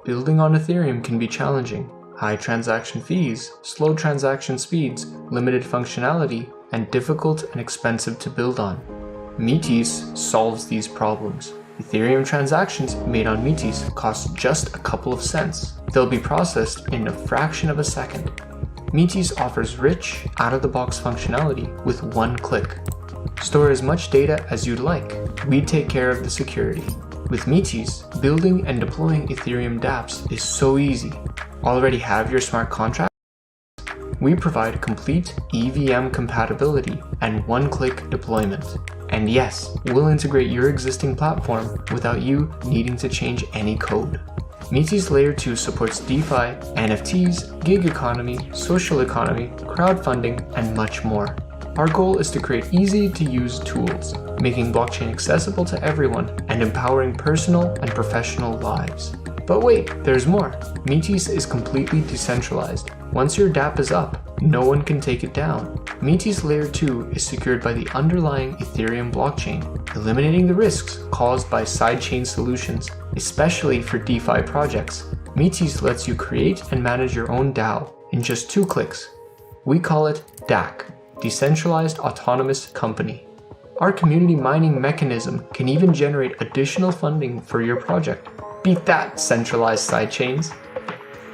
Building on Ethereum can be challenging. High transaction fees, slow transaction speeds, limited functionality, and difficult and expensive to build on. Metis solves these problems. Ethereum transactions made on Metis cost just a couple of cents. They'll be processed in a fraction of a second. Metis offers rich, out-of-the-box functionality with one click. Store as much data as you'd like. We take care of the security. With Metis, building and deploying Ethereum dApps is so easy. Already have your smart contract? We provide complete EVM compatibility and one-click deployment. And yes, we'll integrate your existing platform without you needing to change any code. Metis Layer 2 supports DeFi, NFTs, gig economy, social economy, crowdfunding, and much more. Our goal is to create easy-to-use tools, making blockchain accessible to everyone and empowering personal and professional lives. But wait, there's more. Metis is completely decentralized. Once your dApp is up, no one can take it down. Metis Layer 2 is secured by the underlying Ethereum blockchain, eliminating the risks caused by sidechain solutions, especially for DeFi projects. Metis lets you create and manage your own DAO in just 2 clicks. We call it DAC, Decentralized Autonomous Company. Our community mining mechanism can even generate additional funding for your project. Beat that, centralized sidechains!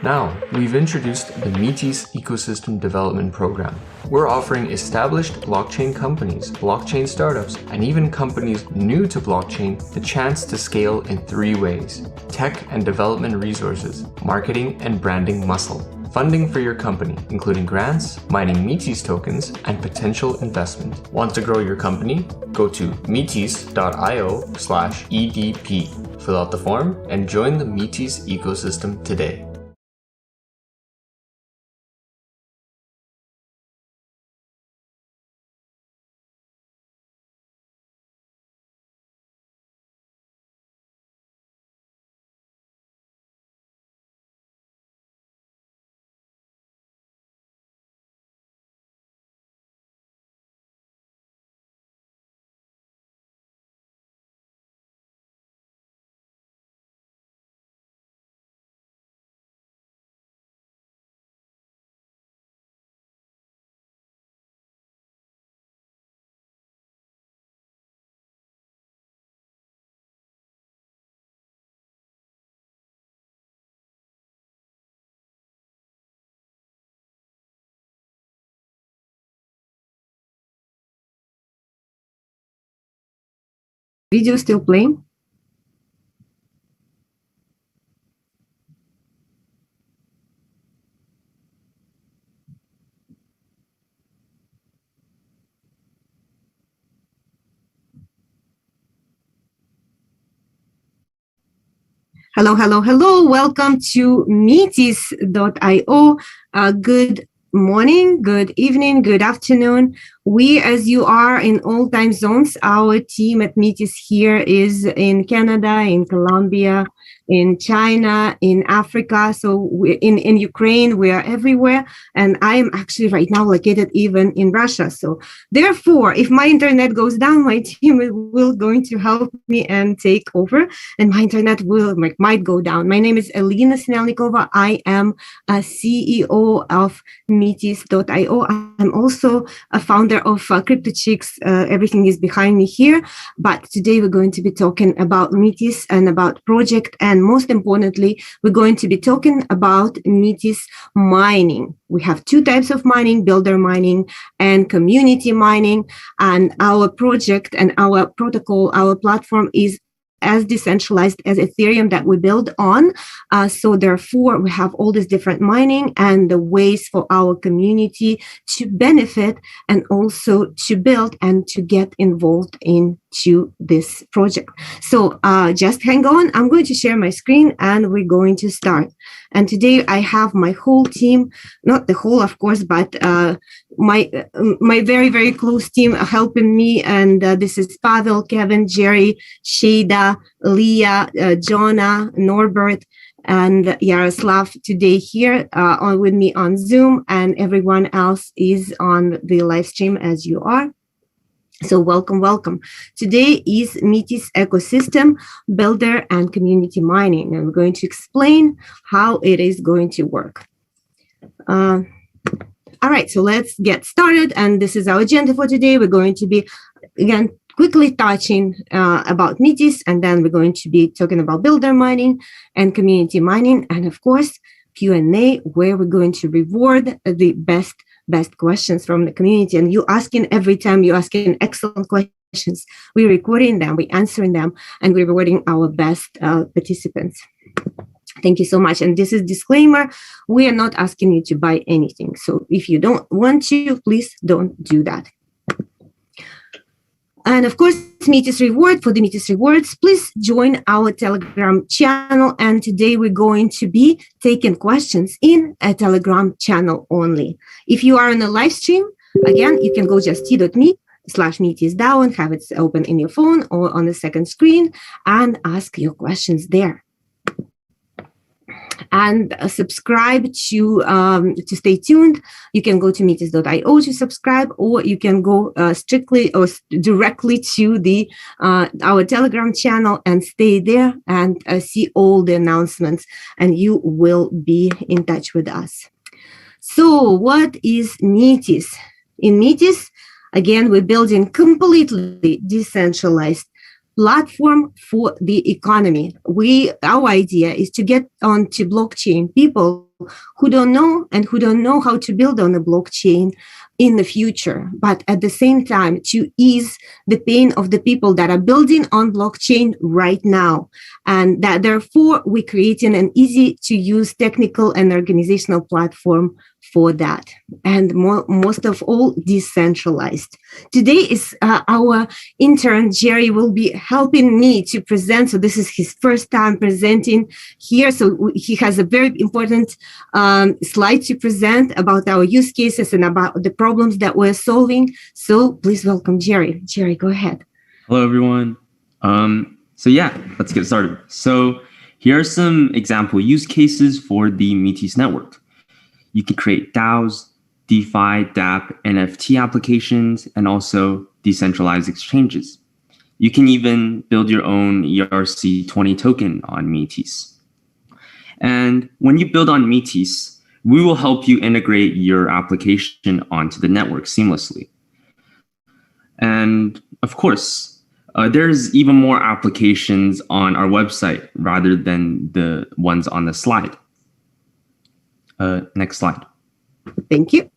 Now, we've introduced the Metis Ecosystem Development Program. We're offering established blockchain companies, blockchain startups, and even companies new to blockchain the chance to scale in 3 ways: tech and development resources, marketing and branding muscle, funding for your company, including grants, mining Metis tokens, and potential investment. Want to grow your company? Go to metis.io/EDP. Fill out the form and join the Metis ecosystem today. Video still playing? Hello, hello, hello. Welcome to Metis.io. Good morning, good evening, good afternoon. We, as you are in all time zones, our team at Metis here is in Canada, in Colombia, in China, in Africa. So we're in Ukraine, we are everywhere. And I am actually right now located even in Russia. So therefore, if my internet goes down, my team will going to help me and take over. And my internet might go down. My name is Elena Sinelnikova. I am a CEO of Metis.io. I'm also a founder of Crypto Chicks. Everything is behind me here. But today we're going to be talking about Metis and about project. And most importantly, we're going to be talking about Metis mining. We have 2 types of mining, builder mining and community mining. And our project and our protocol, our platform is as decentralized as Ethereum that we build on. So therefore, we have all these different mining and the ways for our community to benefit and also to build and to get involved into this project. So just hang on. I'm going to share my screen and we're going to start. And today I have my whole team, not the whole, of course, but my very, very close team helping me. And this is Pavel, Kevin, Jerry, Shada, Leah, Jonah, Norbert, and Yaroslav today here with me on Zoom, and everyone else is on the live stream as you are. So welcome, welcome. Today is Metis Ecosystem, Builder and Community Mining, and we're going to explain how it is going to work. All right, so let's get started. And this is our agenda for today. We're going to be, again, quickly touching about Metis, and then we're going to be talking about builder mining and community mining, and of course, Q&A, where we're going to reward the best questions from the community. And you asking every time, you asking excellent questions. We're recording them, we're answering them, and we're rewarding our best participants. Thank you so much. And this is disclaimer, we are not asking you to buy anything. So if you don't want to, please don't do that. And of course, Metis Reward. For the Metis Rewards, please join our Telegram channel. And today we're going to be taking questions in a Telegram channel only. If you are on a live stream, again, you can go just t.me/MetisDAO and have it open in your phone or on the second screen and ask your questions there. And subscribe to stay tuned. You can go to metis.io to subscribe, or you can go strictly or directly to the our Telegram channel and stay there and see all the announcements, and you will be in touch with us. So what is Metis? In Metis, again, we're building completely decentralized platform for the economy. Our idea is to get onto blockchain people who don't know and who don't know how to build on a blockchain in the future, but at the same time to ease the pain of the people that are building on blockchain right now. And that therefore we're creating an easy to use technical and organizational platform for that, and most of all, decentralized. Today is our intern, Jerry, will be helping me to present. So this is his first time presenting here. So he has a very important slide to present about our use cases and about the problems that we're solving. So please welcome Jerry. Jerry, go ahead. Hello, everyone. So yeah, let's get started. So here are some example use cases for the Metis network. You can create DAOs, DeFi, dApp, NFT applications, and also decentralized exchanges. You can even build your own ERC20 token on Metis. And when you build on Metis, we will help you integrate your application onto the network seamlessly. And of course, there's even more applications on our website rather than the ones on the slide. Next slide. Thank you.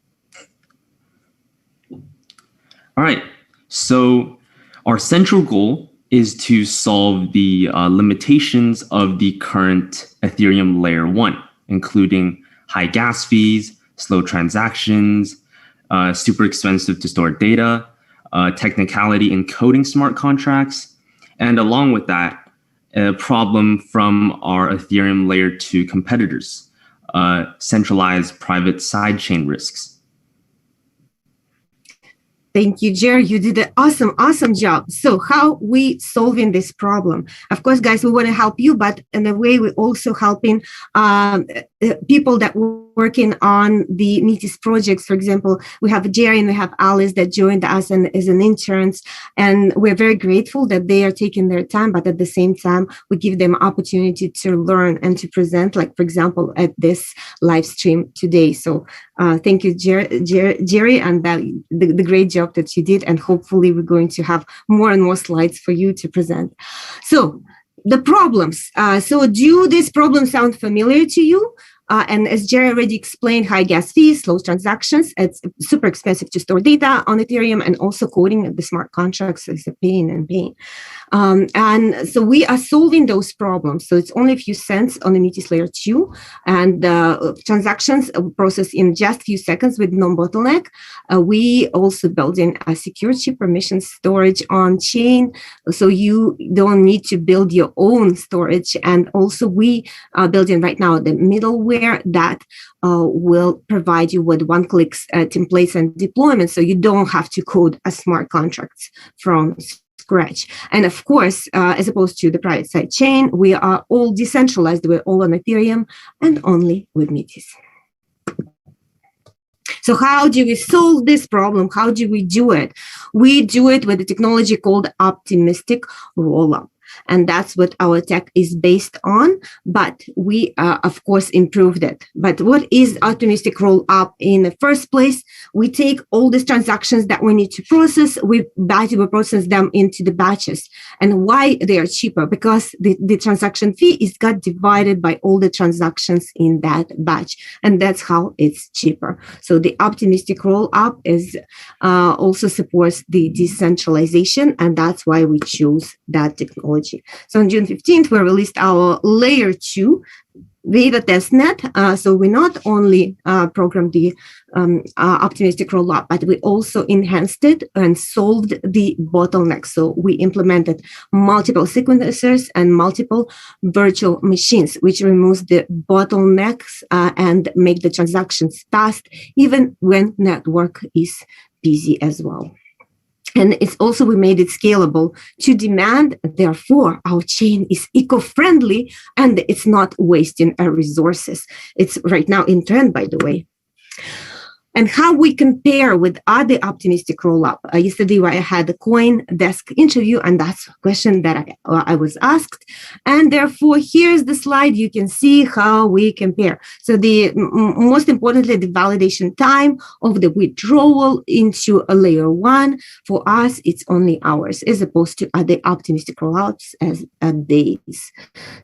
All right. So our central goal is to solve the limitations of the current Ethereum layer 1, including high gas fees, slow transactions, super expensive to store data, technicality in coding smart contracts, and along with that, a problem from our Ethereum layer 2 competitors. Centralized private sidechain risks. Thank you, Jerry. You did an awesome job. So how we solving this problem? Of course, guys, we want to help you, but in a way, we're also helping people that working on the Metis projects. For example, we have Jerry and we have Alice that joined us and as an interns, and we're very grateful that they are taking their time, but at the same time, we give them opportunity to learn and to present, like, for example, at this live stream today. So thank you, Jerry, and the great job that you did, and hopefully we're going to have more and more slides for you to present. So the problems. So do these problems sound familiar to you? And as Jerry already explained, high gas fees, slow transactions, it's super expensive to store data on Ethereum, and also coding the smart contracts is a pain. And so we are solving those problems. So it's only a few cents on the Metis layer 2, and transactions processed in just a few seconds with no bottleneck. We also building a security permission storage on chain, so you don't need to build your own storage. And also we are building right now the middleware that will provide you with one-click templates and deployments, so you don't have to code a smart contracts from scratch. And of course, as opposed to the private side chain, we are all decentralized. We're all on Ethereum and only with Metis. So how do we solve this problem? How do we do it? We do it with a technology called optimistic rollup. And that's what our tech is based on. But we, of course, improved it. But what is optimistic roll-up in the first place? We take all these transactions that we need to process, we process them into the batches. And why they are cheaper? Because the transaction fee is got divided by all the transactions in that batch. And that's how it's cheaper. So the optimistic roll-up is also supports the decentralization. And that's why we choose that technology. So on June 15th, we released our layer 2 beta testnet. So we not only programmed the optimistic rollup, but we also enhanced it and solved the bottlenecks. So we implemented multiple sequencers and multiple virtual machines, which removes the bottlenecks and make the transactions fast, even when network is busy as well. And it's also, we made it scalable to demand. Therefore, our chain is eco-friendly and it's not wasting our resources. It's right now in trend, by the way. And how we compare with other optimistic rollup. Yesterday, I had a CoinDesk interview, and that's a question that I was asked. And therefore, here's the slide. You can see how we compare. So the most importantly, the validation time of the withdrawal into a layer 1. For us, it's only hours, as opposed to other optimistic rollouts as days.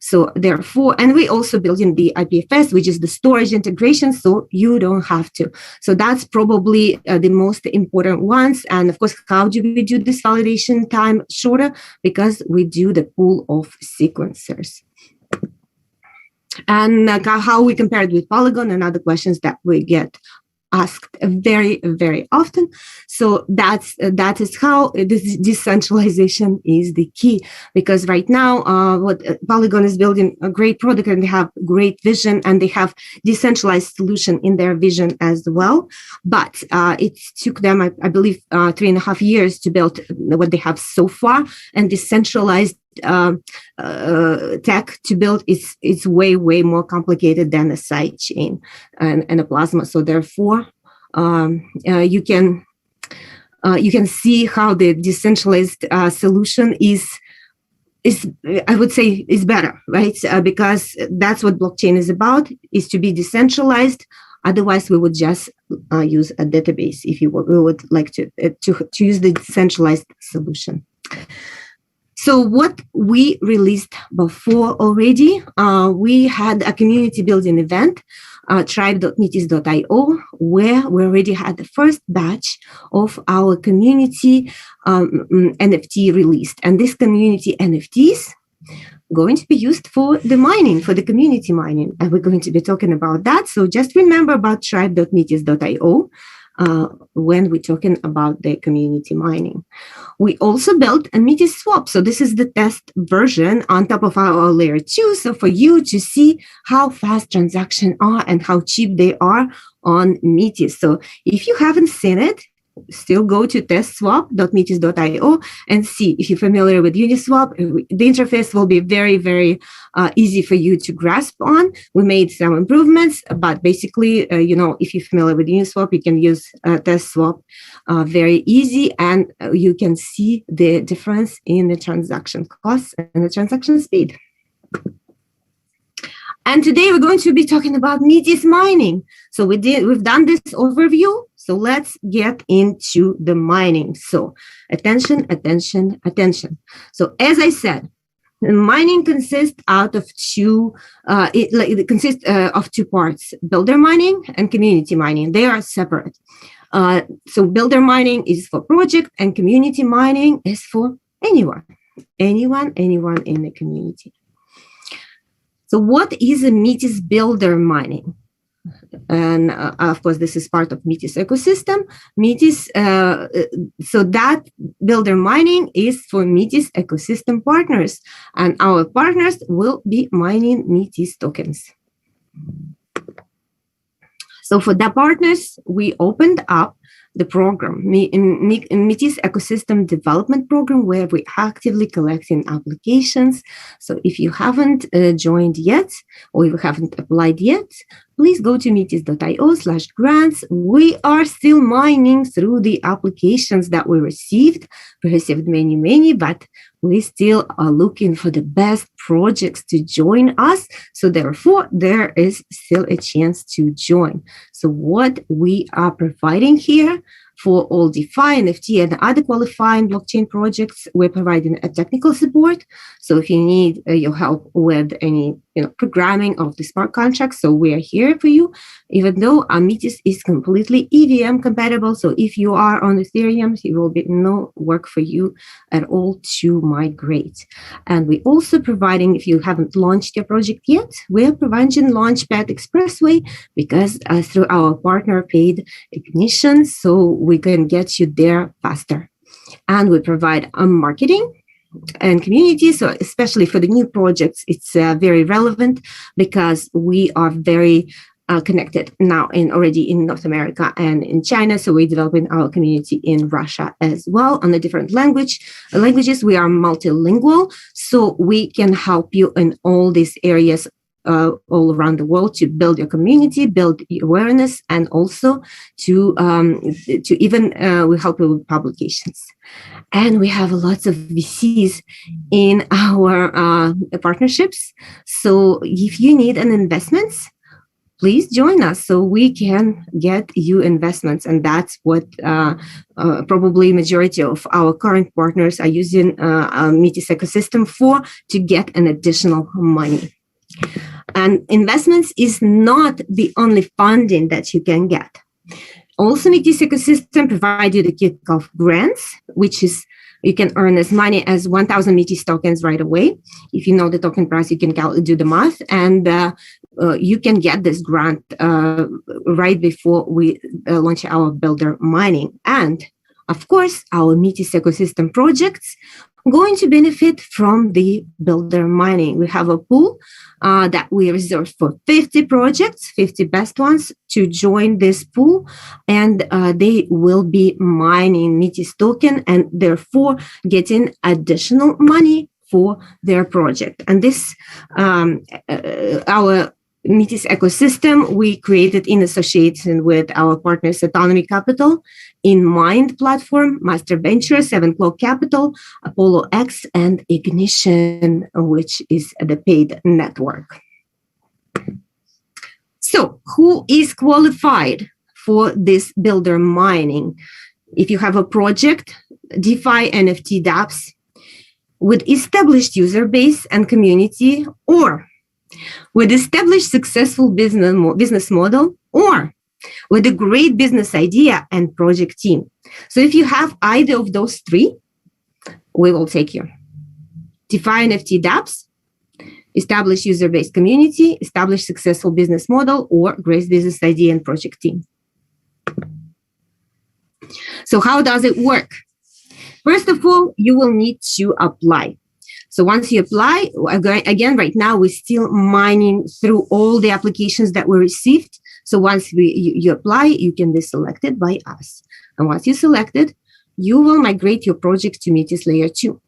So therefore, and we also build in the IPFS, which is the storage integration, so you don't have to. So that's probably the most important ones. And of course, how do we do this validation time shorter? Because we do the pool of sequencers. And how we compare it with Polygon and other questions that we get asked very, very often. So that is how this decentralization is the key, because right now what Polygon is building a great product, and they have great vision, and they have decentralized solution in their vision as well. But it took them, I believe, 3.5 years to build what they have so far, and decentralized tech to build it's way more complicated than a side chain and a plasma. So therefore, you can see how the decentralized solution is I would say is better, right? Because that's what blockchain is about, is to be decentralized. Otherwise, we would just use a database if we would like to use the decentralized solution. So what we released before already, we had a community building event, tribe.metis.io, where we already had the first batch of our community NFT released. And this community NFTs going to be used for the mining, for the community mining. And we're going to be talking about that. So just remember about tribe.metis.io. When we're talking about the community mining. We also built a Metis swap. So this is the test version on top of our layer 2. So for you to see how fast transactions are and how cheap they are on Metis. So if you haven't seen it, still go to testswap.metis.io and see. If you're familiar with Uniswap, the interface will be very, very easy for you to grasp on. We made some improvements, but basically, if you're familiar with Uniswap, you can use TestSwap very easy, and you can see the difference in the transaction costs and the transaction speed. And today we're going to be talking about Metis mining. So we've done this overview. So let's get into the mining. So attention. So as I said, mining consists of two parts: builder mining and community mining. They are separate. So builder mining is for project, and community mining is for anyone in the community. So what is a Metis builder mining? And of course, this is part of Metis ecosystem. Metis, so that builder mining is for Metis ecosystem partners, and our partners will be mining Metis tokens. So for the partners, we opened up the program, Metis Ecosystem Development Program, where we're actively collecting applications. So if you haven't joined yet, or you haven't applied yet, please go to metis.io/grants. We are still mining through the applications that we received. We received many, but we still are looking for the best projects to join us. So therefore, there is still a chance to join. So what we are providing here for all DeFi, NFT, and other qualifying blockchain projects, we're providing a technical support. So if you need your help with any programming of the smart contracts, so we are here for you, even though Metis is completely EVM compatible. So if you are on Ethereum, it will be no work for you at all to migrate. And we're also providing, if you haven't launched your project yet, we're providing Launchpad Expressway, because through our partner paid ignition, so we can get you there faster. And we provide marketing and community. So especially for the new projects, it's very relevant because we are very connected now already in North America and in China. So we're developing our community in Russia as well on the different languages. We are multilingual, so we can help you in all these areas all around the world to build your community, build awareness, and also to even we help you with publications. And we have lots of VCs in our partnerships. So if you need an investment, please join us so we can get you investments. And that's what probably majority of our current partners are using Metis Ecosystem for, to get an additional money. And investments is not the only funding that you can get. Also, Metis Ecosystem provides you the kickoff grants, which is you can earn as many as 1,000 Metis tokens right away. If you know the token price, you can do the math, and you can get this grant right before we launch our builder mining. And of course, our Metis Ecosystem projects going to benefit from the builder mining. We have a pool that we reserved for 50 projects, 50 best ones to join this pool, and they will be mining Metis token and therefore getting additional money for their project. And this, our Metis Ecosystem, we created in association with our partners Autonomy Capital, In Mind Platform, Master Venture, 7 Clock Capital, Apollo X, and Ignition, which is the paid network. So who is qualified for this builder mining? If you have a project, DeFi, NFT, dApps, with established user base and community, or with established successful business model, or with a great business idea and project team. So if you have either of those three, we will take you. DeFi, NFT, dApps, established user-based community, established successful business model, or great business idea and project team. So how does it work? First of all, you will need to apply. So once you apply, again, right now, we're still mining through all the applications that we received. So once you apply, you can be selected by us. And once you're selected, you will migrate your project to Metis Layer 2.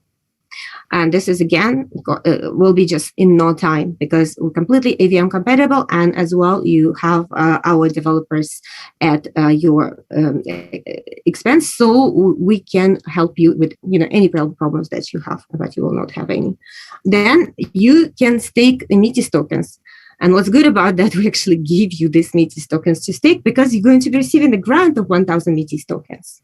And this is, again, will be just in no time because we're completely AVM compatible. And as well, you have our developers at your expense. So we can help you with any problems that you have, but you will not have any. Then you can stake the Metis tokens. And what's good about that, we actually give you these Metis tokens to stake because you're going to be receiving the grant of 1,000 Metis tokens.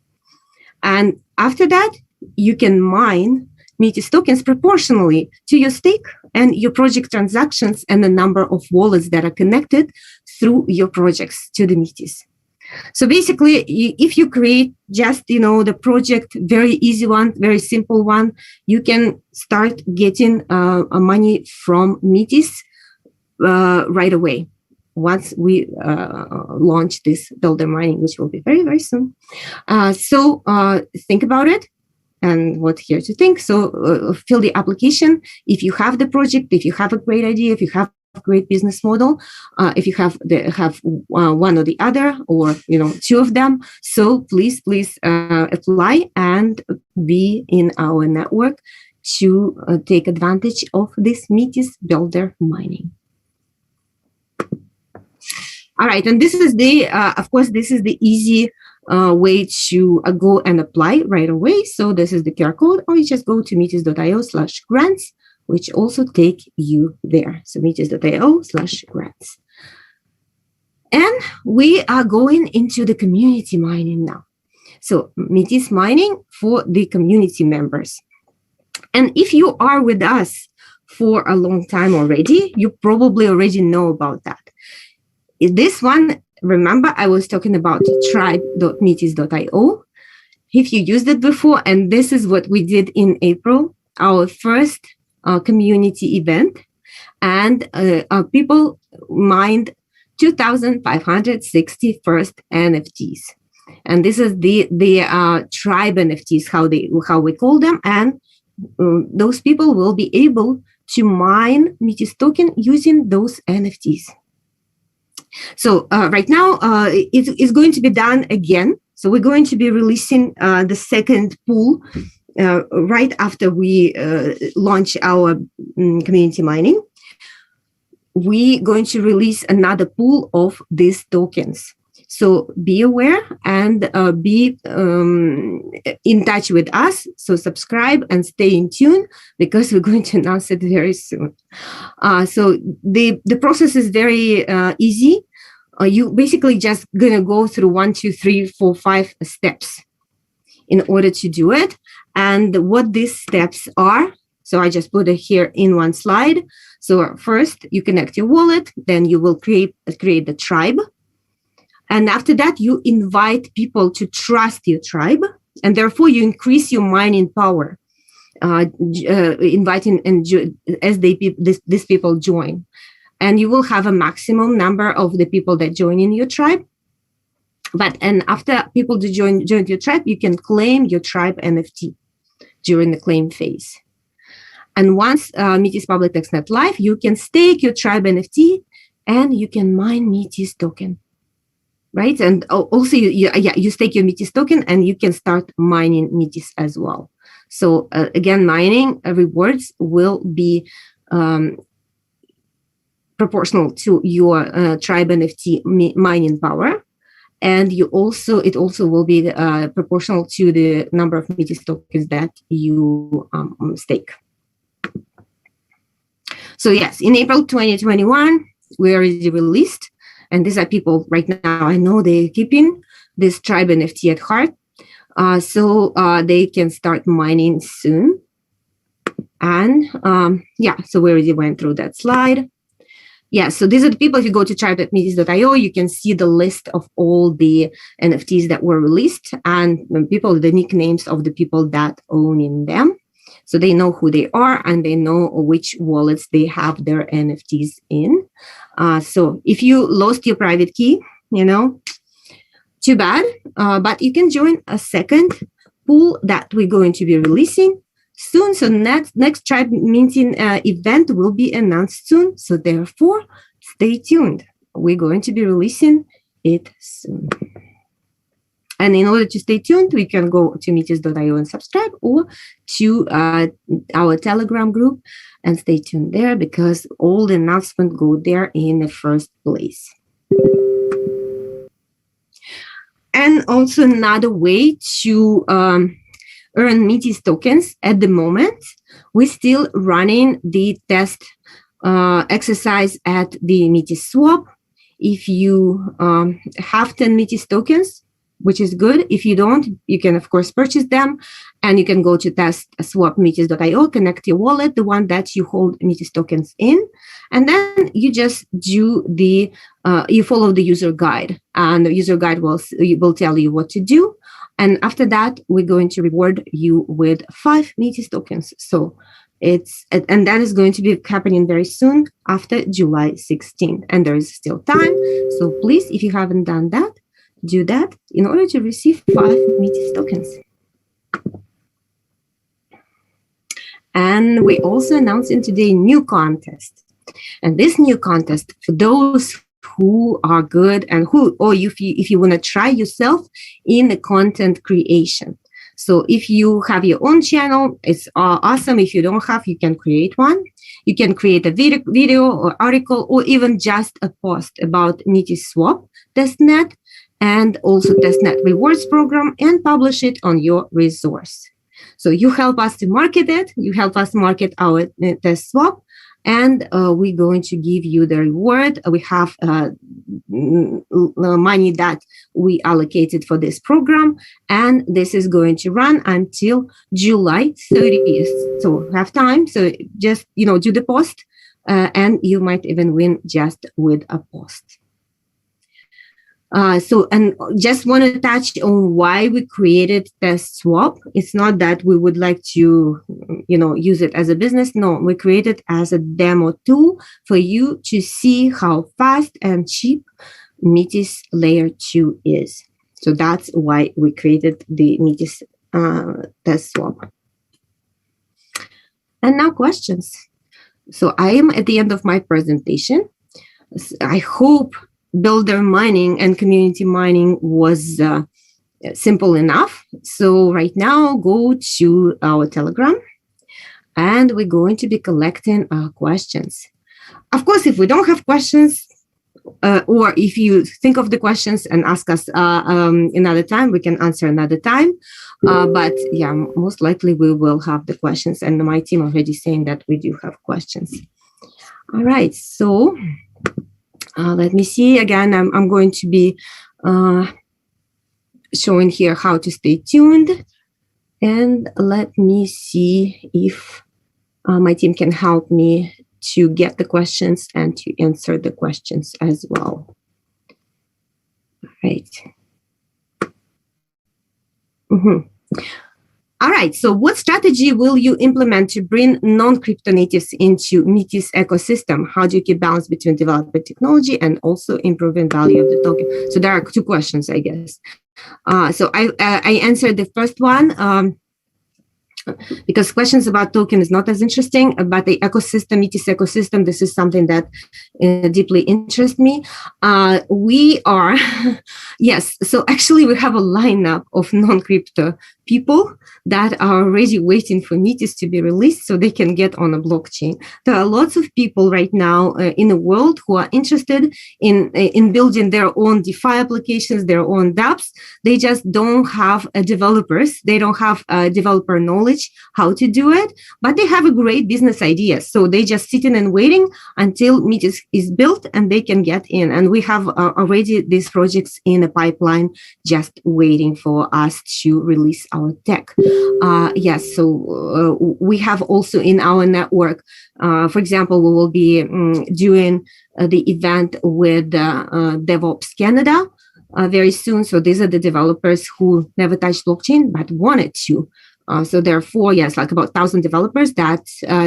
And after that, you can mine Metis tokens proportionally to your stake and your project transactions and the number of wallets that are connected through your projects to the Metis. So basically, if you create just, the project, very easy one, very simple one, you can start getting money from Metis right away once we launch this builder mining, which will be very, very soon. So think about it. And what here to think. So fill the application. If you have the project, if you have a great idea, if you have great business model if you have one or the other, or two of them. So please apply and be in our network to take advantage of this Metis Builder mining. All right, and this is the of course this is the easy way to go and apply right away. So this is the QR code, or you just go to metis.io/grants, which also take you there. So metis.io/grants. And we are going into the community mining now. So Metis mining for the community members. And if you are with us for a long time already, you probably already know about that. This one, remember, I was talking about tribe.metis.io. If you used it before, and this is what we did in April, our first community event, and people mined 2,560 first NFTs. And this is the tribe NFTs, how we call them, and those people will be able to mine Metis token using those NFTs. So right now, it is going to be done again. So we're going to be releasing the second pool right after we launch our community mining. We're going to release another pool of these tokens. So be aware and be in touch with us. So subscribe and stay in tune, because we're going to announce it very soon. So the process is very easy. You basically just gonna go through 1, 2, 3, 4, 5 steps in order to do it. And what these steps are, so I just put it here in one slide. So first you connect your wallet, then you will create the tribe. And after that, you invite people to trust your tribe, and therefore you increase your mining power, inviting and as these people join. And you will have a maximum number of the people that join in your tribe. And after people to join your tribe, you can claim your tribe NFT during the claim phase. And once Metis Public Testnet live, you can stake your tribe NFT and you can mine Metis token. Right, and also you stake your Metis token and you can start mining Metis as well. So again, mining rewards will be proportional to your tribe NFT mining power, and it also will be proportional to the number of Metis tokens that you stake. So yes, in April 2021, we already released. And these are people right now, I know they're keeping this tribe NFT at heart. So they can start mining soon. And so we already went through that slide. Yeah, so these are the people. If you go to tribe.metis.io, you can see the list of all the NFTs that were released and the nicknames of the people that own in them. So they know who they are and they know which wallets they have their NFTs in. So if you lost your private key, too bad. But you can join a second pool that we're going to be releasing soon. So next tribe minting event will be announced soon. So therefore, stay tuned. We're going to be releasing it soon. And in order to stay tuned, we can go to metis.io and subscribe, or to our Telegram group and stay tuned there, because all the announcements go there in the first place. And also another way to earn Metis tokens at the moment, we're still running the test exercise at the Metis swap. If you have 10 Metis tokens, which is good. If you don't, you can, of course, purchase them, and you can go to test swap metis.io, connect your wallet, the one that you hold Metis tokens in, and then you just do you follow the user guide, and the user guide will tell you what to do. And after that, we're going to reward you with 5 Metis tokens. So and that is going to be happening very soon after July 16th, and there is still time. So please, if you haven't done that, do that in order to receive 5 Metis tokens. And we also announcing today new contest. And this new contest, for those who are good and if you want to try yourself in the content creation. So if you have your own channel, it's awesome. If you don't have, you can create one. You can create a video or article, or even just a post about Metis Swap testnet and also testnet rewards program, and publish it on your resource. So you help us to market it. You help us market our test swap, and we're going to give you the reward. We have money that we allocated for this program, and this is going to run until July 30th. So have time. So just, do the post, and you might even win just with a post. And just want to touch on why we created test swap. It's not that we would like to, use it as a business. No, we created as a demo tool for you to see how fast and cheap Metis Layer 2 is. So that's why we created the Metis test swap. And now questions. So I am at the end of my presentation. I hope builder mining and community mining was simple enough. So right now, go to our Telegram, and we're going to be collecting questions. Of course, if we don't have questions, or if you think of the questions and ask us another time, we can answer another time. But yeah, most likely we will have the questions, and my team already saying that we do have questions. All right, so let me see. Again, I'm going to be showing here how to stay tuned. And let me see if my team can help me to get the questions and to answer the questions as well. All right. All right, so what strategy will you implement to bring non-crypto natives into Metis ecosystem? How do you keep balance between developer technology and also improving value of the token? So there are two questions, I guess. So I answered the first one because questions about token is not as interesting, but the ecosystem, Metis ecosystem, this is something that deeply interests me. We are, yes, so actually we have a lineup of non-crypto people that are already waiting for Metis to be released so they can get on a blockchain. There are lots of people right now in the world who are interested in building their own DeFi applications, their own dApps. They just don't have developers. They don't have developer knowledge how to do it, but they have a great business idea. So they just sitting and waiting until Metis is built and they can get in. And we have already these projects in a pipeline just waiting for us to release our tech. Yes, so we have also in our network, for example, we will be doing the event with DevOps Canada very soon. So these are the developers who never touched blockchain but wanted to. So therefore, yes, like about 1,000 developers that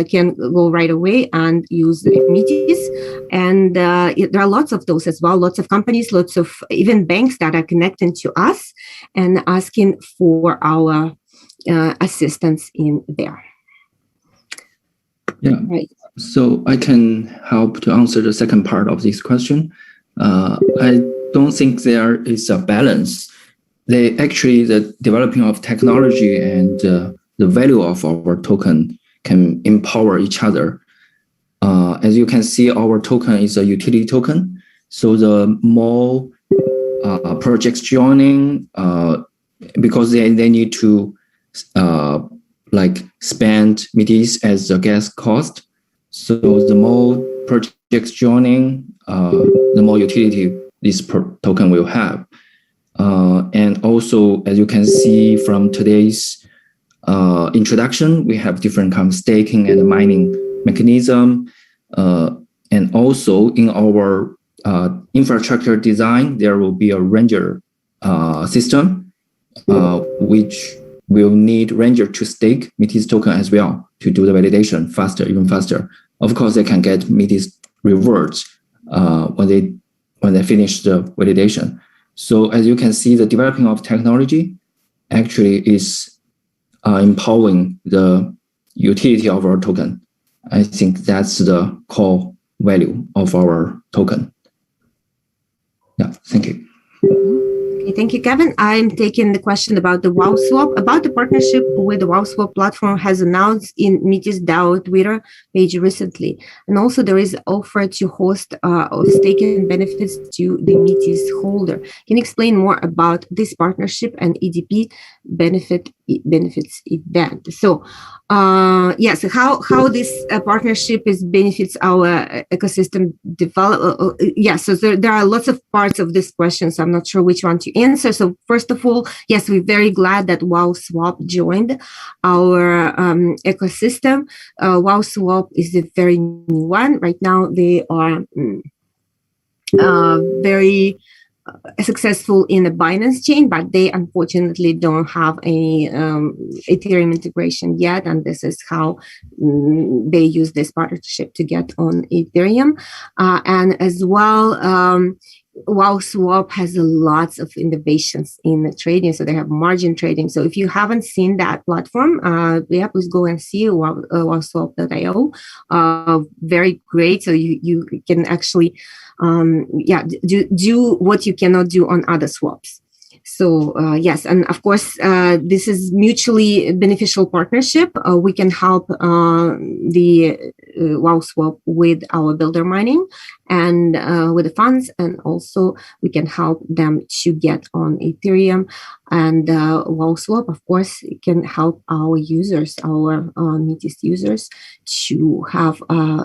can go right away and use Metis. And there are lots of those as well, lots of companies, lots of even banks that are connecting to us and asking for our assistance in there. Yeah, right. So I can help to answer the second part of this question. I don't think there is a balance. The developing of technology and the value of our token can empower each other. As you can see, our token is a utility token. So the more projects joining, because they need to spend Metis as a gas cost. So the more projects joining, the more utility this token will have. And also, as you can see from today's introduction, we have different kind of staking and mining mechanism. And also in our infrastructure design, there will be a Ranger system, which will need Ranger to stake Metis token as well to do the validation faster, even faster. Of course, they can get Metis rewards when they finish the validation. So as you can see, the developing of technology actually is empowering the utility of our token. I think that's the core value of our token. Yeah, thank you. Okay, thank you, Kevin. I'm taking the question about the WoW Swap. About the partnership with the WoW Swap platform has announced in Metis DAO Twitter page recently. And also there is offer to host of staking benefits to the Metis holder. Can you explain more about this partnership and EDP benefits event? So yes, how this partnership is benefits our ecosystem develop. Yes, so there are lots of parts of this question, so I'm not sure which one to answer. So first of all, yes, we're very glad that WoW Swap joined our ecosystem. WoW Swap is a very new one. Right now, they are very successful in the Binance chain, but they unfortunately don't have any Ethereum integration yet, and this is how they use this partnership to get on Ethereum. And as well, WoW Swap has lots of innovations in the trading, so they have margin trading. So if you haven't seen that platform, yeah, please go and see wowswap.io. Very great. So you can actually do what you cannot do on other swaps. So yes, and of course, this is mutually beneficial partnership. We can help the WoW Swap with our builder mining and with the funds, and also we can help them to get on Ethereum. And WoW Swap, of course, can help our users, our Metis users, to have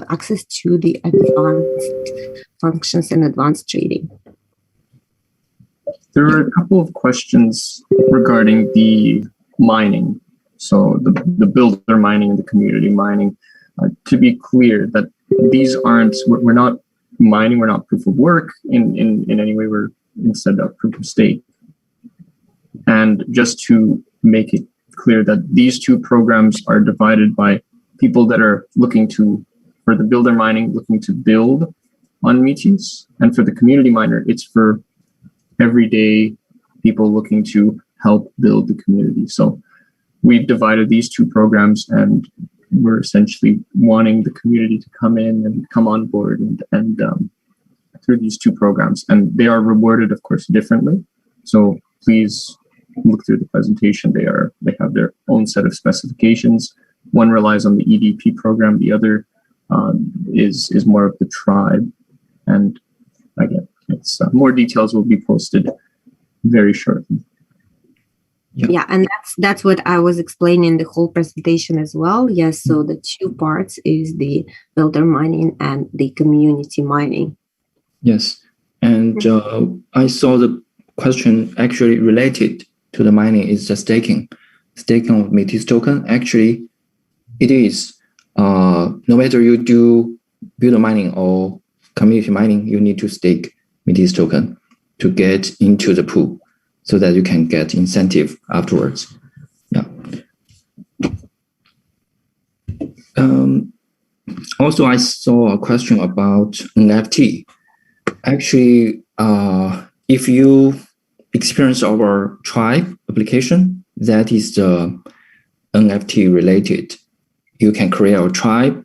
access to the advanced functions and advanced trading. There are a couple of questions regarding the mining. So the builder mining and the community mining. To be clear, that these aren't, we're not mining, we're not proof of work in any way, we're instead of proof of stake. And just to make it clear that these two programs are divided by people that are looking to, for the builder mining, looking to build on Metis, and for the community miner, it's for everyday people looking to help build the community. So we've divided these two programs, and we're essentially wanting the community to come in and come on board and through these two programs. And they are rewarded, of course, differently. So please look through the presentation. They have their own set of specifications. One relies on the EDP program. The other is more of the tribe. And again, it's more details will be posted very shortly. Yeah, and that's what I was explaining the whole presentation as well. Yes, so the two parts is the builder mining and the community mining. Yes, and I saw the question actually related to the mining is the staking of Metis token. Actually, it is no matter you do builder mining or community mining, you need to stake Metis token to get into the pool, so that you can get incentive afterwards. Yeah. Also, I saw a question about NFT. Actually, if you experience our tribe application, that is the NFT related. You can create a tribe.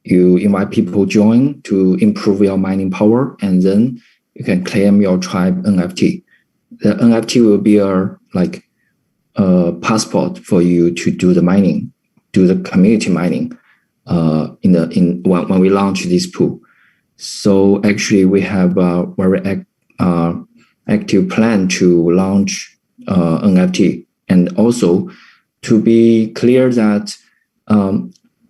You invite people join to improve your mining power, and then you can claim your tribe NFT. The NFT will be a passport for you to do the mining, do the community mining when we launch this pool. So actually, we have a very active plan to launch NFT, and also to be clear that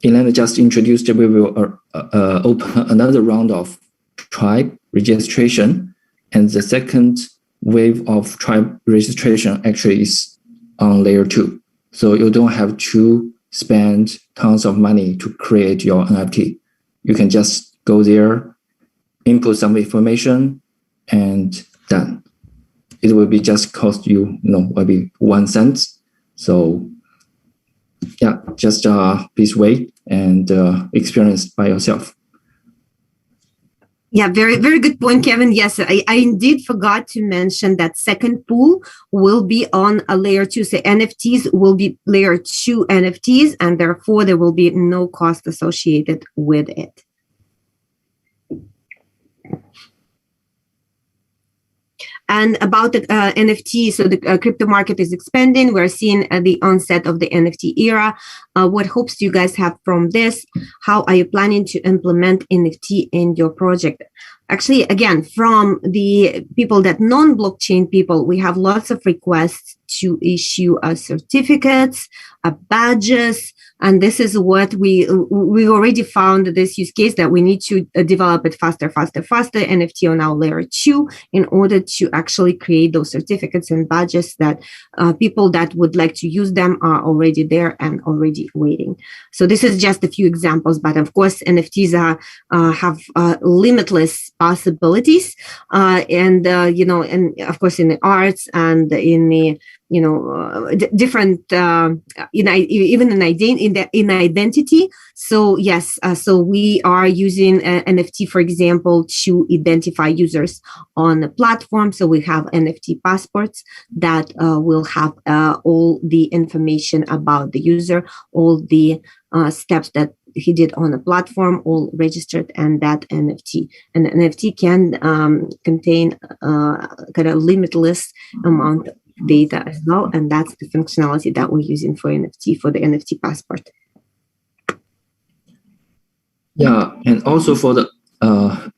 Elena just introduced that we will open another round of tribe registration, and the second wave of tribe registration actually is on layer 2. So you don't have to spend tons of money to create your NFT. You can just go there, input some information, and done. It will be just cost you, maybe 1 cent. So yeah, just please wait and experience by yourself. Yeah, very, very good point, Kevin. Yes, I indeed forgot to mention that second pool will be on a layer 2. So NFTs will be layer 2 NFTs, and therefore there will be no cost associated with it. And about the NFT, so the crypto market is expanding. We're seeing the onset of the NFT era. What hopes do you guys have from this? How are you planning to implement NFT in your project? Actually, again, from the people that non-blockchain people, we have lots of requests to issue certificates, badges, and this is what we already found this use case that we need to develop it faster. NFT on our layer 2 in order to actually create those certificates and badges that people that would like to use them are already there and already waiting. So this is just a few examples, but of course NFTs have limitless possibilities, and of course in the arts and in the different even in identity. So yes, so we are using NFT, for example, to identify users on the platform. So we have NFT passports that will have all the information about the user, all the steps that he did on the platform, all registered, and that NFT. And the NFT can contain kind of limitless amount of data as well, and that's the functionality that we're using for NFT, for the NFT passport. Yeah, and also for the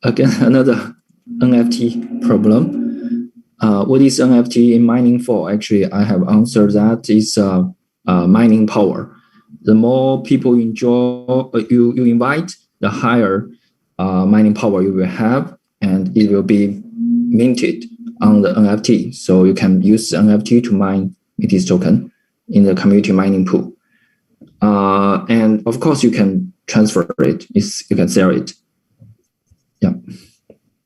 again another NFT problem. What is NFT in mining for? Actually, I have answered that. It's mining power. The more people you invite, the higher mining power you will have, and it will be minted on the NFT. So you can use the NFT to mine Metis token in the community mining pool. And of course, you can transfer it. You can sell it. Yeah.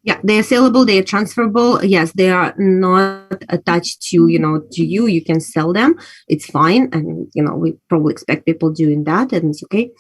Yeah, they are sellable, they are transferable. Yes, they are not attached to, to you. You can sell them. It's fine. And, we probably expect people doing that, and it's okay.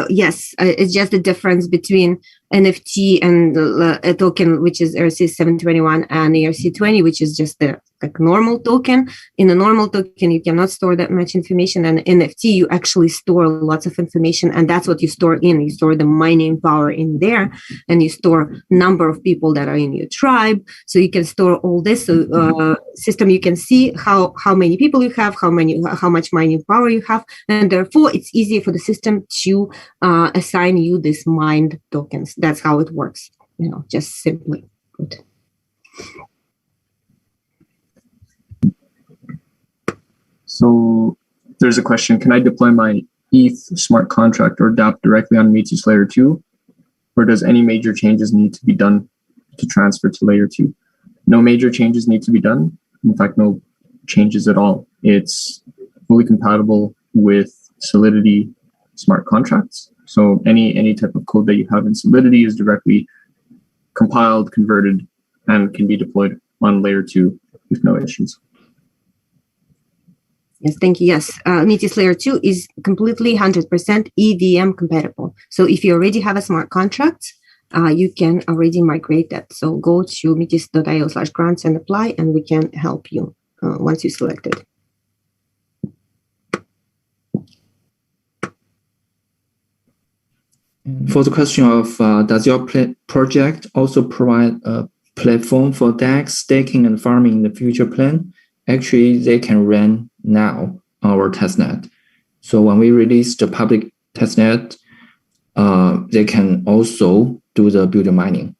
Yes, it's just the difference between NFT and a token, which is ERC-721, and ERC-20, which is just the normal token. In a normal token, you cannot store that much information. And NFT, you actually store lots of information, and that's what you store in. You store the mining power in there, and you store number of people that are in your tribe. So you can store all this. So system, you can see how many people you have, how much mining power you have, and therefore it's easier for the system to assign you these mined tokens. That's how it works, just simply put. So there's a question, can I deploy my ETH smart contract or dApp directly on Metis layer 2? Or does any major changes need to be done to transfer to layer 2? No major changes need to be done. In fact, no changes at all. It's fully compatible with Solidity smart contracts. So any type of code that you have in Solidity is directly compiled, converted, and can be deployed on layer 2 with no issues. Yes, thank you. Yes, Metis layer 2 is completely 100% EVM compatible. So if you already have a smart contract, you can already migrate that. So go to metis.io/grants and apply, and we can help you once you select it. For the question of does your project also provide a platform for DEX staking and farming in the future plan? Actually, they can run now our testnet. So when we release the public testnet, they can also do the builder mining.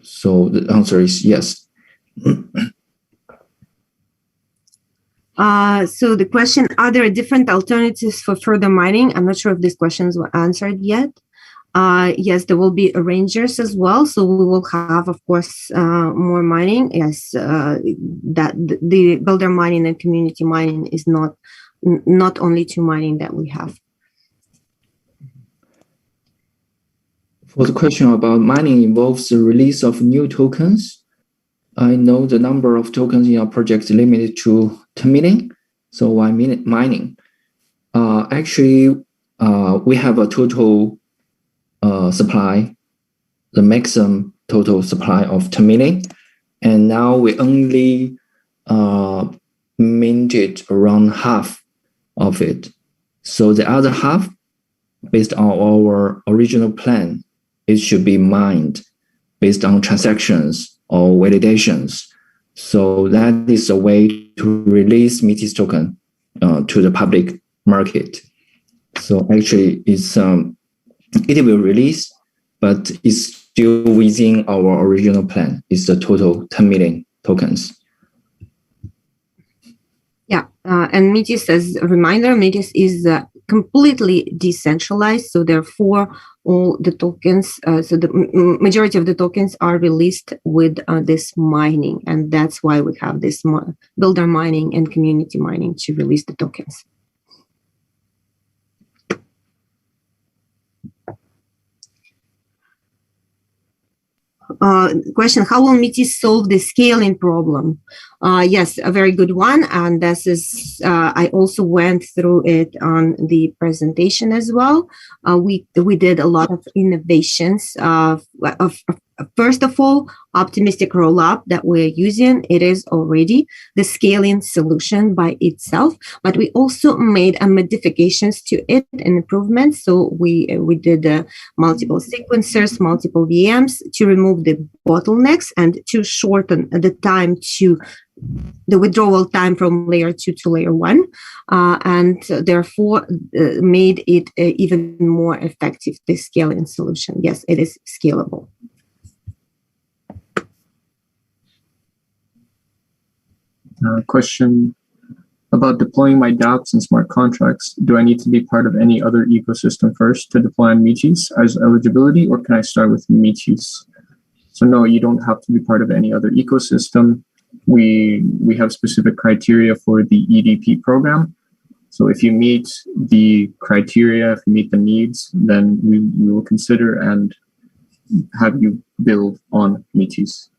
So the answer is yes. So the question, are there different alternatives for further mining? I'm not sure if these questions were answered yet. Yes, there will be arrangers as well. So we will have, of course, more mining. Yes, that the builder mining and community mining is not only two mining that we have. For the question about mining involves the release of new tokens. I know the number of tokens in our project is limited to 10 million. So why mining? Actually, we have a total supply, the maximum total supply of 10 million. And now we only minted around half of it. So the other half, based on our original plan, it should be mined based on transactions or validations So that is a way to release Metis token to the public market. So actually, it will release, but it's still within our original plan. It's the total 10 million tokens. Yeah, and Metis, as a reminder, Metis is completely decentralized. So therefore, all the tokens, so the majority of the tokens are released with this mining. And that's why we have this builder mining and community mining to release the tokens. Question, how will Metis solve the scaling problem? Yes, a very good one. And this is, I also went through it on the presentation as well. We did a lot of innovations. First of all, optimistic rollup that we're using, it is already the scaling solution by itself, but we also made modifications to it and improvements. So we did multiple sequencers, multiple VMs to remove the bottlenecks and to shorten the time to the withdrawal time from layer 2 to layer 1, and therefore made it even more effective, the scaling solution. Yes, it is scalable. Question about deploying my dApps and smart contracts. Do I need to be part of any other ecosystem first to deploy on Metis as eligibility, or can I start with Metis? So no, you don't have to be part of any other ecosystem. We have specific criteria for the EDP program. So if you meet the criteria, if you meet the needs, then we will consider and have you build on Metis.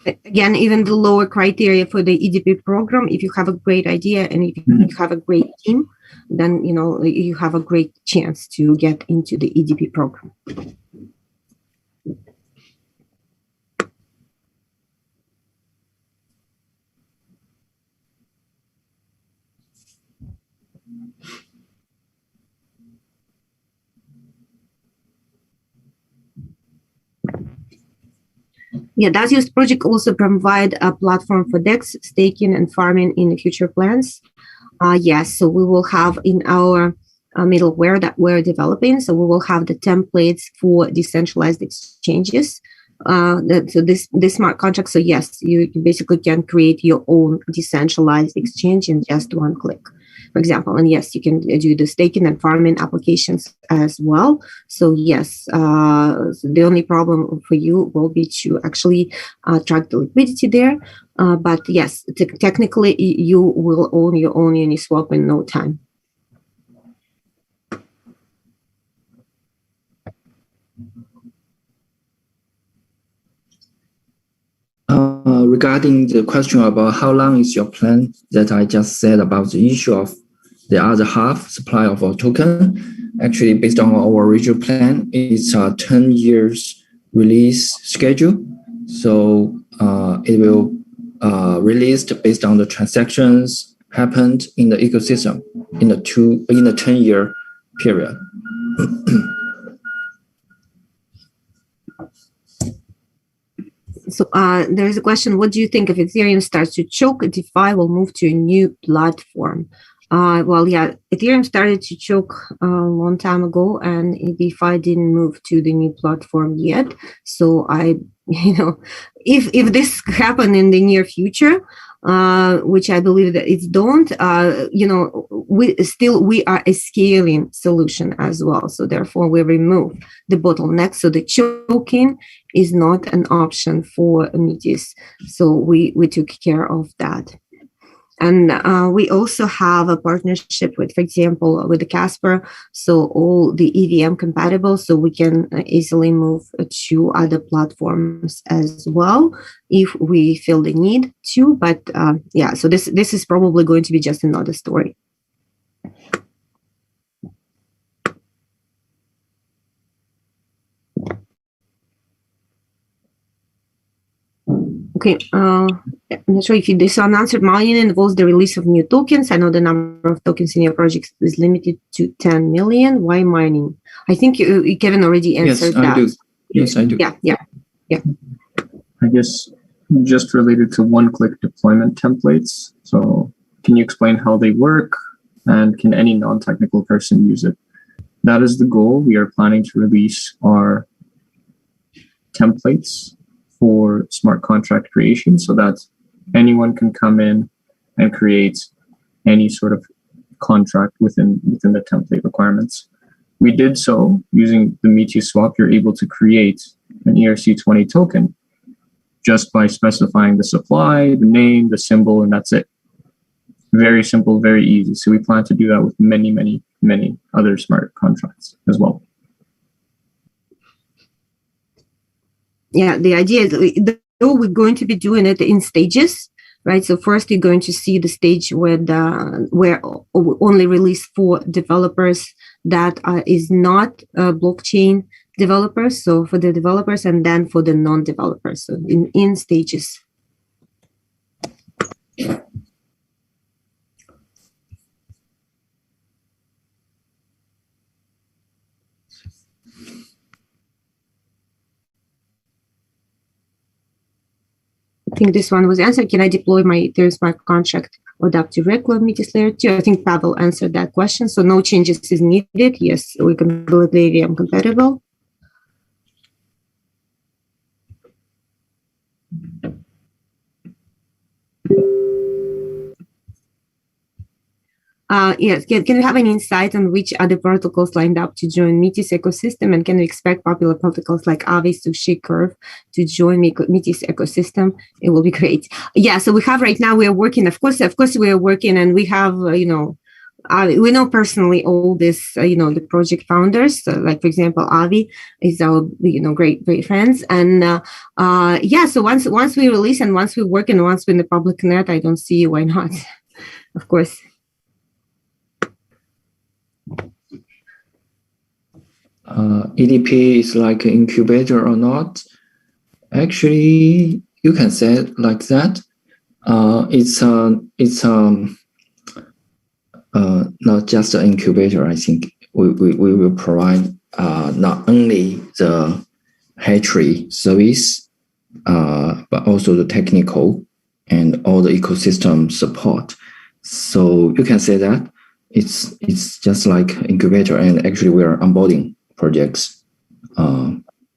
Again, even the lower criteria for the EDP program, if you have a great idea and if you have a great team, then you have a great chance to get into the EDP program. Yeah, does your project also provide a platform for DEX, staking, and farming in the future plans? Yes, so we will have in our middleware that we're developing, so we will have the templates for decentralized exchanges. So this smart contract, so yes, you basically can create your own decentralized exchange in just one click, for example. And yes, you can do the staking and farming applications as well. So yes, so the only problem for you will be to actually track the liquidity there. But yes, technically you will own your own Uniswap in no time. Regarding the question about how long is your plan that I just said about the issue of the other half supply of our token, actually based on our original plan, it's a 10 years release schedule. So it will released based on the transactions happened in the ecosystem in the 10-year period. So there is a question, what do you think if Ethereum starts to choke, DeFi will move to a new platform? Well, yeah, Ethereum started to choke a long time ago and DeFi didn't move to the new platform yet. So if this happen in the near future, which I believe that it don't, we are a scaling solution as well. So therefore we remove the bottleneck. So the choking is not an option for Metis. So we took care of that. And we also have a partnership with, for example, with the Casper, so all the EVM compatible, so we can easily move to other platforms as well if we feel the need to. But yeah, so this is probably going to be just another story. Okay, I'm not sure if this unanswered mining involves the release of new tokens. I know the number of tokens in your project is limited to 10 million. Why mining? I think Kevin already answered that. Yes, I do. Yeah. I guess just related to one-click deployment templates. So can you explain how they work, and can any non-technical person use it? That is the goal. We are planning to release our templates for smart contract creation so that anyone can come in and create any sort of contract within the template requirements. We did so using the Metis swap. You're able to create an ERC20 token just by specifying the supply, the name, the symbol, and that's it. Very simple, very easy. So we plan to do that with many, many, many other smart contracts as well. Yeah, the idea is we're going to be doing it in stages, right? So first you're going to see the stage where only release for developers that is not blockchain developers. So for the developers, and then for the non-developers, so in stages. I think this one was answered. Can I deploy my Ethereum smart contract or adapt directly on Metis layer 2? I think Pavel answered that question. So no changes is needed. Yes, we can build Ethereum compatible. Yes, can we have an insight on which other protocols lined up to join Metis ecosystem, and can we expect popular protocols like Aave, Sushi, Curve to join Metis ecosystem? It will be great. Yeah, so we have right now, we are working, of course we are working, and we have, we know personally all this, the project founders, like for example, Avi is our, great friends. And yeah, so once we release and once we work and once we're in the public net, I don't see why not, of course. EDP is like an incubator or not? Actually, you can say it like that. It's not just an incubator. I think we will provide not only the hatchery service, but also the technical and all the ecosystem support. So you can say that it's just like incubator, and actually we are onboarding projects.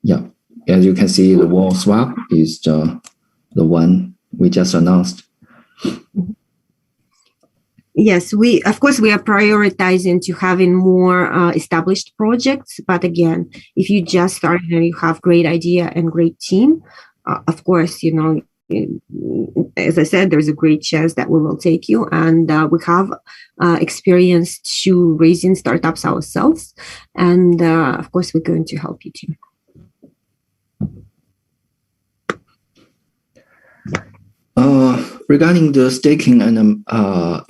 Yeah, as you can see, the wall swap is the one we just announced. Yes, we are prioritizing to having more established projects. But again, if you just started and you have great idea and great team, of course, as I said, there's a great chance that we will take you. And we have experience to raising startups ourselves. And of course, we're going to help you too. Regarding the staking, and I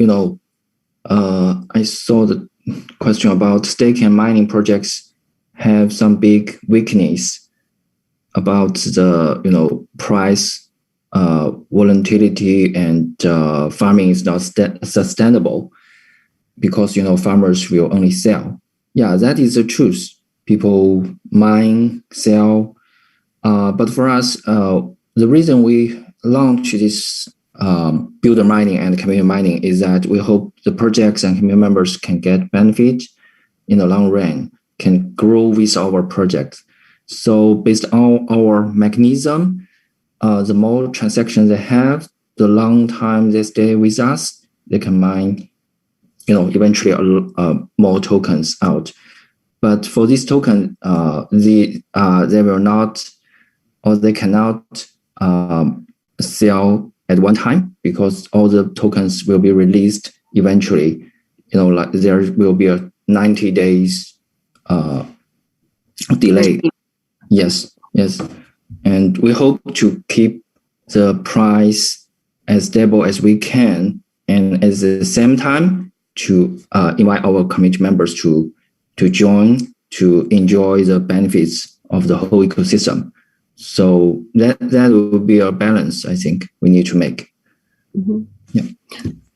saw the question about staking and mining projects have some big weakness about the price volatility, and farming is not sustainable because farmers will only sell. Yeah, that is the truth. People mine, sell, but for us, the reason we launch this builder mining and community mining is that we hope the projects and community members can get benefit in the long run, can grow with our project. So based on our mechanism, the more transactions they have, the long time they stay with us, they can mine, eventually more tokens out. But for this token, they will not, or they cannot sell at one time, because all the tokens will be released eventually. Like there will be a 90 days delay. Yes. And we hope to keep the price as stable as we can, and at the same time to invite our community members to join, to enjoy the benefits of the whole ecosystem. So that will be a balance, I think, we need to make. Mm-hmm. Yeah.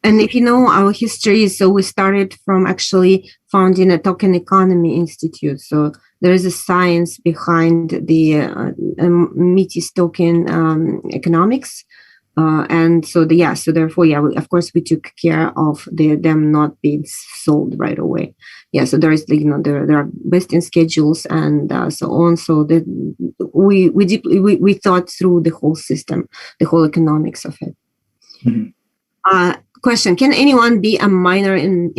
And if you know our history, so we started from actually founding a token economy institute. So there is a science behind the Metis token economics. And so therefore, of course, we took care of them not being sold right away. So there is, there are vesting schedules and so on. So that we thought through the whole system, the whole economics of it. Mm-hmm. Question: can anyone be a miner in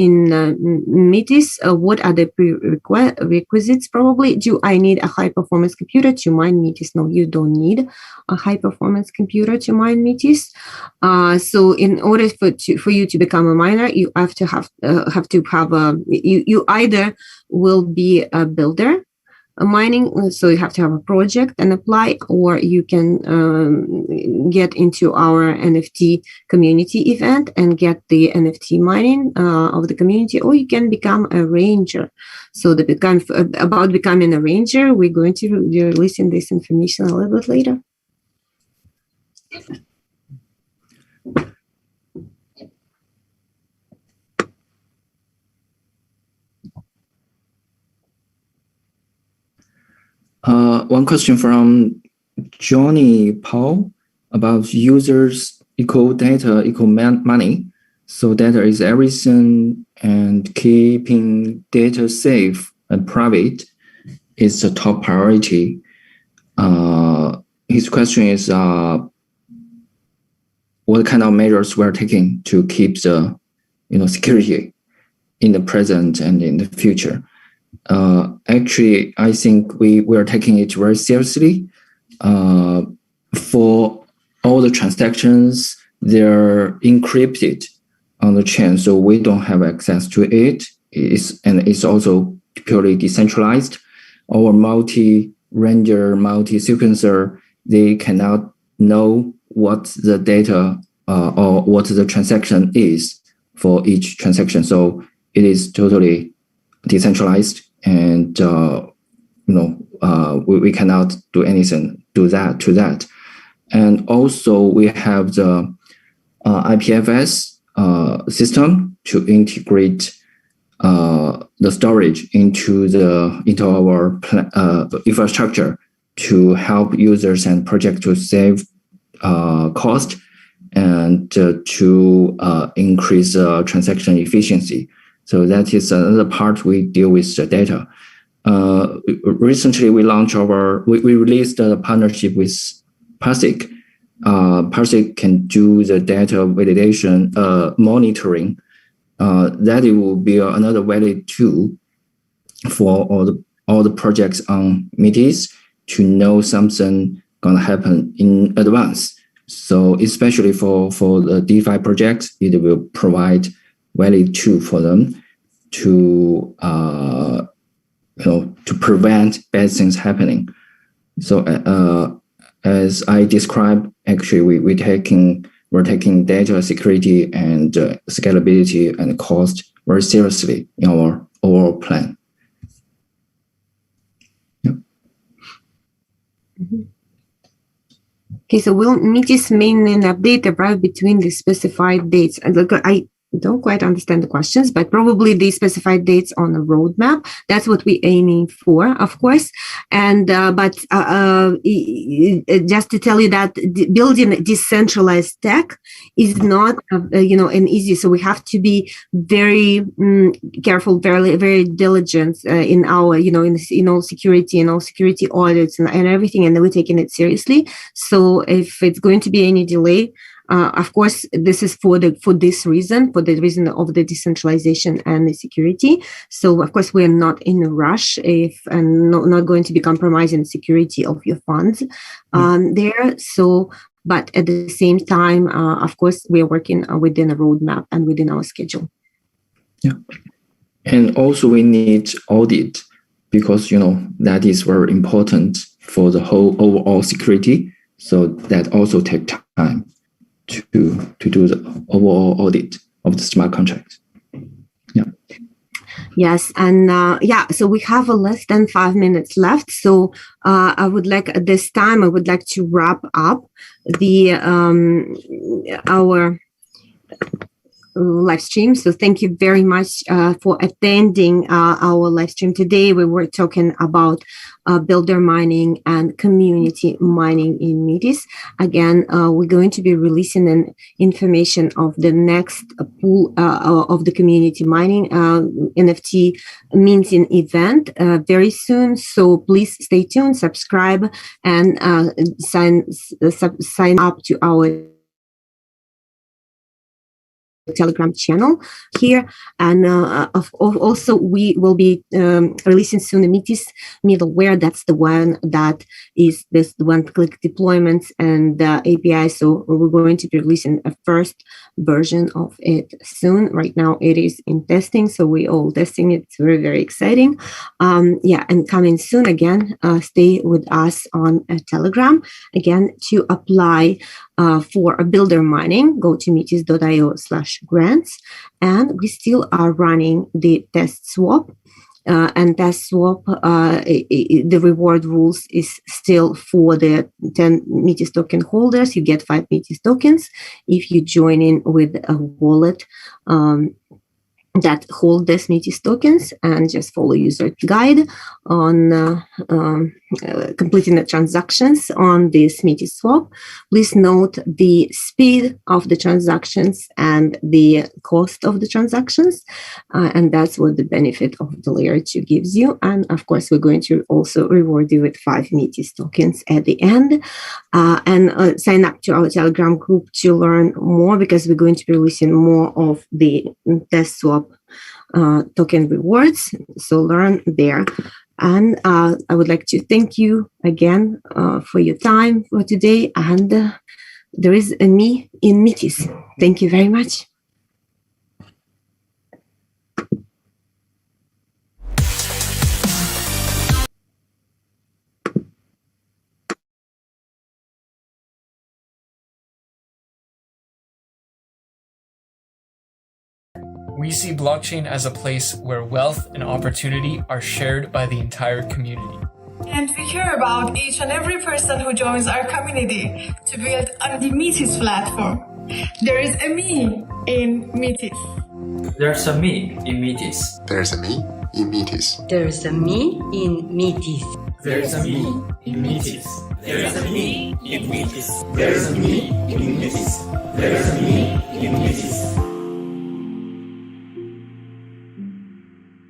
Metis? What are the prerequisites? Probably, do I need a high performance computer to mine Metis? No, you don't need a high performance computer to mine Metis. So in order for you to become a miner, you have to have you either will be a builder, a mining, so you have to have a project and apply, or you can get into our NFT community event and get the NFT mining of the community, or you can become a ranger. So about becoming a ranger, we're going to be releasing this information a little bit later. One question from Johnny Paul about users equal data equal money. So data is everything, and keeping data safe and private is the top priority. His question is, what kind of measures we're taking to keep the security in the present and in the future? Actually, I think we are taking it very seriously. For all the transactions, they're encrypted on the chain, so we don't have access to it. It's also purely decentralized. Our multi-ranger, multi-sequencer, they cannot know what the data or what the transaction is for each transaction. So it is totally decentralized, and we cannot do anything to that. And also we have the IPFS system to integrate the storage into our infrastructure to help users and projects to save cost and to increase transaction efficiency. So that is another part we deal with the data. Recently, we released a partnership with Parsec. Parsec can do the data validation monitoring. That it will be another valid tool for all the projects on Metis to know something gonna happen in advance. So especially for the DeFi projects, it will provide valid tool for them to to prevent bad things happening. So as I described, actually we're taking data security and scalability and cost very seriously in our overall plan. Yeah. Mm-hmm. Okay, so will Metis mainly update right between the specified dates? I don't quite understand the questions, but probably the specified dates on the roadmap. That's what we're aiming for, of course. And just to tell you that building decentralized tech is not an easy. So we have to be very careful, very diligent in our in all security and all security audits and everything, and we're taking it seriously. So if it's going to be any delay, of course, this is for the reason of the decentralization and the security. So, of course, we are not in a rush and not going to be compromising the security of your funds there. So, but at the same time, of course, we are working within a roadmap and within our schedule. Yeah, and also we need audit because that is very important for the whole overall security. So that also takes time to do the overall audit of the smart contract. Yeah. Yes, and so we have less than 5 minutes left. So I would like to wrap up the our live stream. So thank you very much for attending our live stream today. We were talking about builder mining and community mining in Metis. Again, we're going to be releasing an information of the next pool of the community mining NFT minting event very soon. So please stay tuned, subscribe, and sign up to our Telegram channel here, and also we will be releasing soon the Metis middleware. That's the one that is this one-click deployments and API. So we're going to be releasing a first version of it soon. Right now it is in testing, so we're all testing it. It's very, very exciting. Yeah, and coming soon. Again, stay with us on Telegram. Again, to apply for a builder mining, go to metis.io/grants, and we still are running the test swap. And test swap, the reward rules is still for the 10 Metis token holders. You get 5 Metis tokens if you join in with a wallet that hold this Metis tokens, and just follow user guide on completing the transactions on this Metis swap. Please note the speed of the transactions and the cost of the transactions, and that's what the benefit of the layer 2 gives you. And of course, we're going to also reward you with 5 Metis tokens at the end. And sign up to our Telegram group to learn more, because we're going to be releasing more of the test swap token rewards. So learn there. And I would like to thank you again for your time for today. And there is a me in Metis. Thank you very much. We see blockchain as a place where wealth and opportunity are shared by the entire community. And we care about each and every person who joins our community to build on the Metis platform. There is a me in Metis. There's a me in Metis. There's a me in Metis. There's a me in Metis. There's a me in Metis. There's a me in Metis. There's a me in Metis. There's a me in Metis.